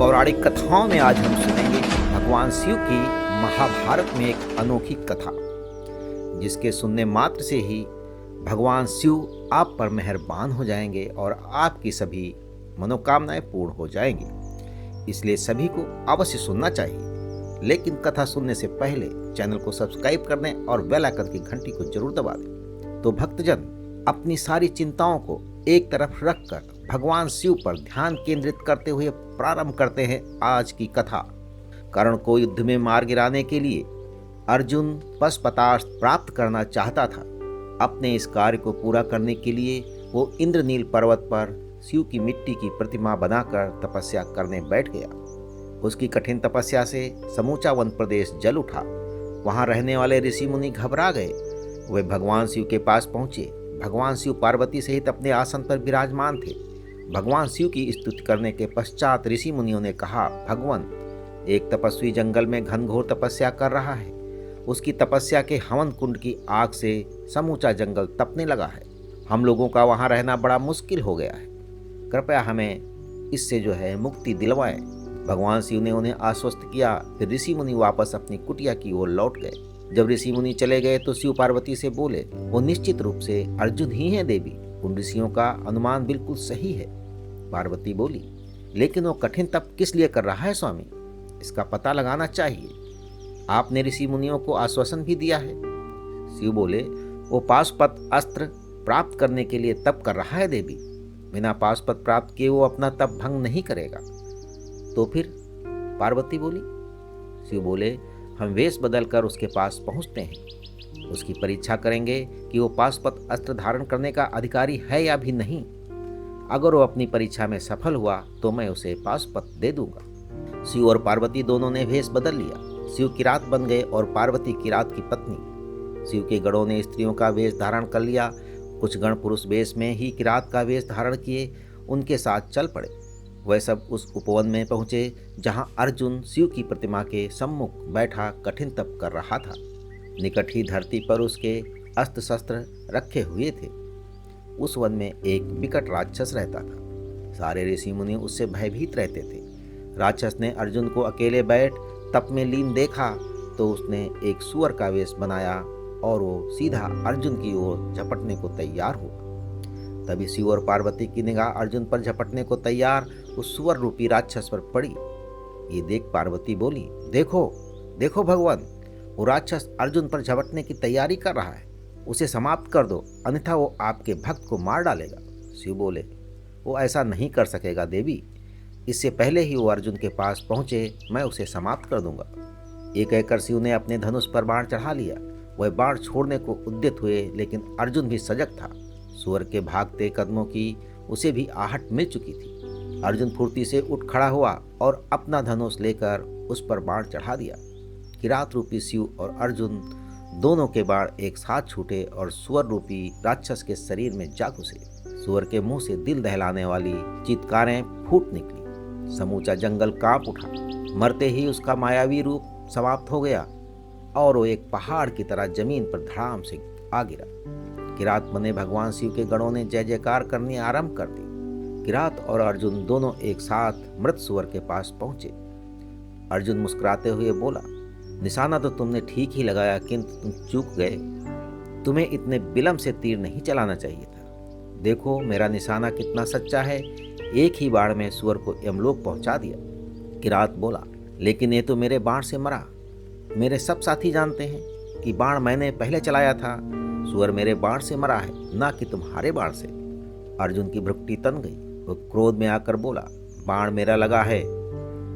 पौराणिक कथाओं में आज हम सुनेंगे भगवान शिव की महाभारत में एक अनोखी कथा, जिसके सुनने मात्र से ही भगवान शिव आप पर मेहरबान हो जाएंगे और आपकी सभी मनोकामनाएं पूर्ण हो जाएंगी। इसलिए सभी को अवश्य सुनना चाहिए। लेकिन कथा सुनने से पहले चैनल को सब्सक्राइब कर दें और बेल आइकन की घंटी को जरूर दबा दें। तो भक्तजन अपनी सारी चिंताओं को एक तरफ रखकर भगवान शिव पर ध्यान केंद्रित करते हुए प्रारंभ करते हैं आज की कथा। कर्ण को युद्ध में मार गिराने के लिए अर्जुन पशुपतास्त्र प्राप्त करना चाहता था। अपने इस कार्य को पूरा करने के लिए वो इंद्रनील पर्वत पर शिव की मिट्टी की प्रतिमा बनाकर तपस्या करने बैठ गया। उसकी कठिन तपस्या से समूचा वन प्रदेश जल उठा। वहां रहने वाले ऋषि मुनि घबरा गए। वे भगवान शिव के पास पहुंचे। भगवान शिव पार्वती सहित अपने आसन पर विराजमान थे। भगवान शिव की स्तुति करने के पश्चात ऋषि मुनियों ने कहा, भगवान, एक तपस्वी जंगल में घनघोर तपस्या कर रहा है। उसकी तपस्या के हवन कुंड की आग से समूचा जंगल तपने लगा है। हम लोगों का वहां रहना बड़ा मुश्किल हो गया है। कृपया हमें इससे मुक्ति दिलवाएं। भगवान शिव ने उन्हें आश्वस्त किया। फिर ऋषि मुनि वापस अपनी कुटिया की ओर लौट गए। जब ऋषि मुनि चले गए तो शिव पार्वती से बोले, वो निश्चित रूप से अर्जुन ही है देवी। उन ऋषियों का अनुमान बिल्कुल सही है। पार्वती बोली, लेकिन वो कठिन तप किस लिए कर रहा है स्वामी? इसका पता लगाना चाहिए। आपने ऋषि मुनियों को आश्वासन भी दिया है। शिव बोले, वो पाशुपत अस्त्र प्राप्त करने के लिए तप कर रहा है देवी। बिना पाशुपत प्राप्त किए वो अपना तप भंग नहीं करेगा। तो फिर? पार्वती बोली। शिव बोले, हम वेश बदलकर उसके पास पहुंचते हैं। उसकी परीक्षा करेंगे कि वो पाशुपत अस्त्र धारण करने का अधिकारी है या भी नहीं। अगर वो अपनी परीक्षा में सफल हुआ तो मैं उसे पाशुपत दे दूंगा। शिव और पार्वती दोनों ने वेश बदल लिया। शिव किरात बन गए और पार्वती किरात की पत्नी। शिव के गणों ने स्त्रियों का वेश धारण कर लिया। कुछ गण पुरुष वेश में ही किरात का वेश धारण किए उनके साथ चल पड़े। वह सब उस उपवन में पहुंचे जहां अर्जुन शिव की प्रतिमा के सम्मुख बैठा कठिन तप कर रहा था। निकट ही धरती पर उसके अस्त्र शस्त्र रखे हुए थे। उस वन में एक विकट राक्षस रहता था। सारे ऋषि मुनि उससे भयभीत रहते थे। राक्षस ने अर्जुन को अकेले बैठ तप में लीन देखा तो उसने एक सुअर का वेश बनाया और वो सीधा अर्जुन की ओर झपटने को तैयार हुआ। तभी शिव और पार्वती की निगाह अर्जुन पर झपटने को तैयार उस सुअर रूपी राक्षस पर पड़ी। ये देख पार्वती बोली, देखो देखो भगवान, वो राक्षस अर्जुन पर झपटने की तैयारी कर रहा है। उसे समाप्त कर दो, अन्यथा वो आपके भक्त को मार डालेगा। शिव बोले, वो ऐसा नहीं कर सकेगा देवी। इससे पहले ही वो अर्जुन के पास पहुंचे मैं उसे समाप्त कर दूंगा। ये कहकर शिव ने अपने धनुष पर बाण चढ़ा लिया। वह बाण छोड़ने को उद्यत हुए, लेकिन अर्जुन भी सजग था। सुअर के भागते कदमों की उसे भी आहट मिल चुकी थी। अर्जुन फुर्ती से उठ खड़ा हुआ और अपना धनुष लेकर उस पर बाण चढ़ा दिया। किरात रूपी शिव और अर्जुन दोनों के बाण एक साथ छूटे और सुअर रूपी राक्षस के शरीर में जा घुसे। सुअर के मुंह से दिल दहलाने वाली चित्कारें फूट निकली। समूचा जंगल कांप उठा। मरते ही उसका मायावी रूप समाप्त हो गया और वो एक पहाड़ की तरह जमीन पर धड़ाम से आ गिरा। किरात बने भगवान शिव के गणों ने जय जयकार करनी आरंभ कर दी। किरात और अर्जुन दोनों एक साथ मृत सुअर के पास पहुंचे। अर्जुन मुस्कुराते हुए बोला, निशाना तो तुमने ठीक ही लगाया, किंतु तुम चूक गए। तुम्हें इतने विलंब से तीर नहीं चलाना चाहिए था। देखो मेरा निशाना कितना सच्चा है। एक ही बाण में सुअर को यमलोक पहुंचा दिया। किरात बोला, लेकिन ये तो मेरे बाण से मरा। मेरे सब साथी जानते हैं कि बाण मैंने पहले चलाया था। सुअर मेरे बाण से मरा है, ना कि तुम्हारे बाण से। अर्जुन की भ्रुकुटी तन गई। वो क्रोध में आकर बोला, बाण मेरा लगा है,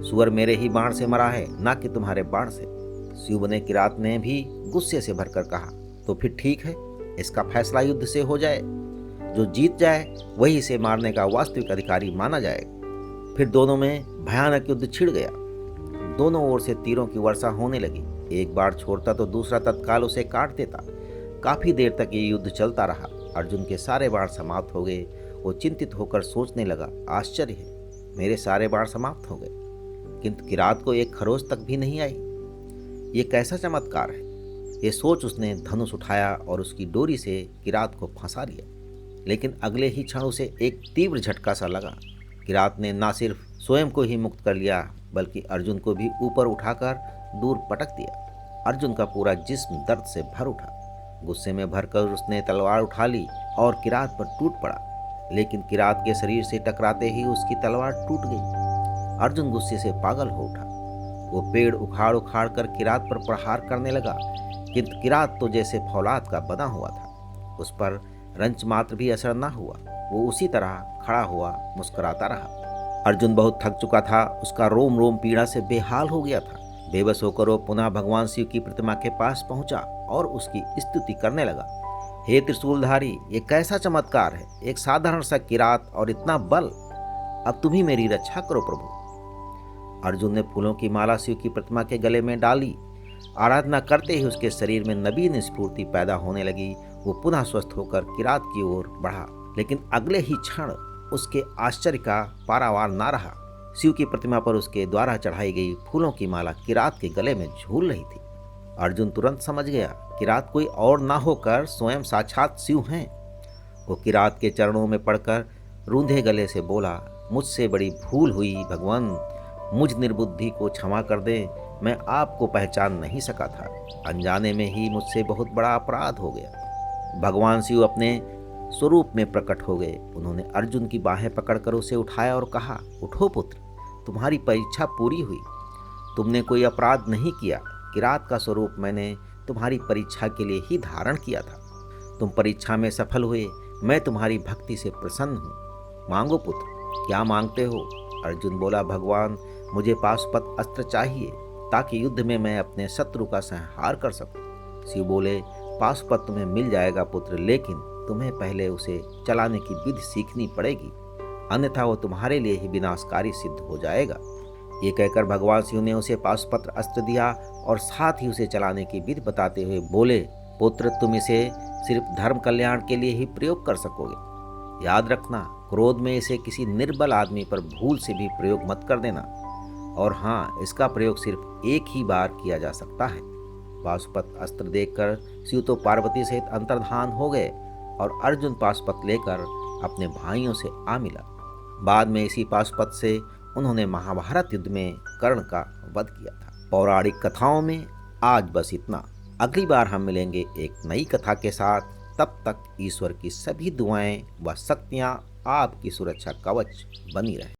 सुअर मेरे ही बाण से मरा है, ना कि तुम्हारे बाण से। शिव बने किरात ने भी गुस्से से भरकर कहा, तो फिर ठीक है, इसका फैसला युद्ध से हो जाए। जो जीत जाए वही इसे मारने का वास्तविक अधिकारी माना जाएगा। फिर दोनों में भयानक युद्ध छिड़ गया। दोनों ओर से तीरों की वर्षा होने लगी। एक बार छोड़ता तो दूसरा तत्काल उसे काट देता। काफी देर तक ये युद्ध चलता रहा। अर्जुन के सारे बाण समाप्त हो गए। वो चिंतित होकर सोचने लगा, आश्चर्य है, मेरे सारे बाण समाप्त हो गए, किंतु किरात को एक खरोच तक भी नहीं आई। ये कैसा चमत्कार है? ये सोच उसने धनुष उठाया और उसकी डोरी से किरात को फंसा लिया। लेकिन अगले ही क्षण उसे एक तीव्र झटका सा लगा। किरात ने न सिर्फ स्वयं को ही मुक्त कर लिया, बल्कि अर्जुन को भी ऊपर उठाकर दूर पटक दिया। अर्जुन का पूरा जिस्म दर्द से भर उठा। गुस्से में भरकर उसने तलवार उठा ली और किरात पर टूट पड़ा, लेकिन किरात के शरीर से टकराते ही उसकी तलवार टूट गई। अर्जुन गुस्से से पागल हो उठा। वो पेड़ उखाड़ उखाड़ कर किरात पर प्रहार करने लगा, किंतु किरात तो जैसे फौलाद का बना हुआ था। उस पर रंच मात्र भी असर न हुआ। वो उसी तरह खड़ा हुआ मुस्कुराता रहा। अर्जुन बहुत थक चुका था। उसका रोम रोम पीड़ा से बेहाल हो गया था। बेबस होकर वो पुनः भगवान शिव की प्रतिमा के पास पहुंचा और उसकी स्तुति करने लगा। हे त्रिशूलधारी, ये कैसा चमत्कार है! एक साधारण सा किरात और इतना बल! अब तुम ही मेरी रक्षा करो प्रभु। अर्जुन ने फूलों की माला शिव की प्रतिमा के गले में डाली। आराधना करते ही उसके शरीर में नवीन स्फूर्ति पैदा होने लगी। वो पुनः स्वस्थ होकर किरात की ओर बढ़ा, लेकिन अगले ही क्षण उसके आश्चर्य का पारावार ना रहा। शिव की प्रतिमा पर उसके द्वारा चढ़ाई गई फूलों की माला किरात के गले में झूल रही थी। अर्जुन तुरंत समझ गया, किरात कोई और ना होकर स्वयं साक्षात शिव हैं। वो किरात के चरणों में पड़कर रूंधे गले से बोला, मुझसे बड़ी भूल हुई भगवान, मुझ निर्बुद्धि को क्षमा कर दे। मैं आपको पहचान नहीं सका था। अनजाने में ही मुझसे बहुत बड़ा अपराध हो गया। भगवान शिव अपने स्वरूप में प्रकट हो गए। उन्होंने अर्जुन की बाहें पकड़कर उसे उठाया और कहा, उठो पुत्र, तुम्हारी परीक्षा पूरी हुई। तुमने कोई अपराध नहीं किया। किरात का स्वरूप मैंने तुम्हारी परीक्षा के लिए ही धारण किया था। तुम परीक्षा में सफल हुए। मैं तुम्हारी भक्ति से प्रसन्न हूँ। मांगो पुत्र, क्या मांगते हो? अर्जुन बोला, भगवान, मुझे पाशुपत अस्त्र चाहिए ताकि युद्ध में मैं अपने शत्रु का संहार कर सकूं। शिव बोले, पाशुपत तुम्हें मिल जाएगा पुत्र, लेकिन तुम्हें पहले उसे चलाने की विधि सीखनी पड़ेगी, अन्यथा वो तुम्हारे लिए ही विनाशकारी सिद्ध हो जाएगा। ये कहकर भगवान शिव ने उसे पाशुपत्र अस्त्र दिया और साथ ही उसे चलाने की विधि बताते हुए बोले, पुत्र, तुम इसे सिर्फ धर्म कल्याण के लिए ही प्रयोग कर सकोगे। याद रखना, क्रोध में इसे किसी निर्बल आदमी पर भूल से भी प्रयोग मत कर देना। और हाँ, इसका प्रयोग सिर्फ एक ही बार किया जा सकता है। पाशुपत अस्त्र देखकर शिव तो पार्वती सहित अंतर्धान हो गए और अर्जुन पाशुपत लेकर अपने भाइयों से आ मिला। बाद में इसी पाशुपत से उन्होंने महाभारत युद्ध में कर्ण का वध किया था। पौराणिक कथाओं में आज बस इतना। अगली बार हम मिलेंगे एक नई कथा के साथ। तब तक ईश्वर की सभी दुआएं व शक्तियां आपकी सुरक्षा कवच बनी रहे।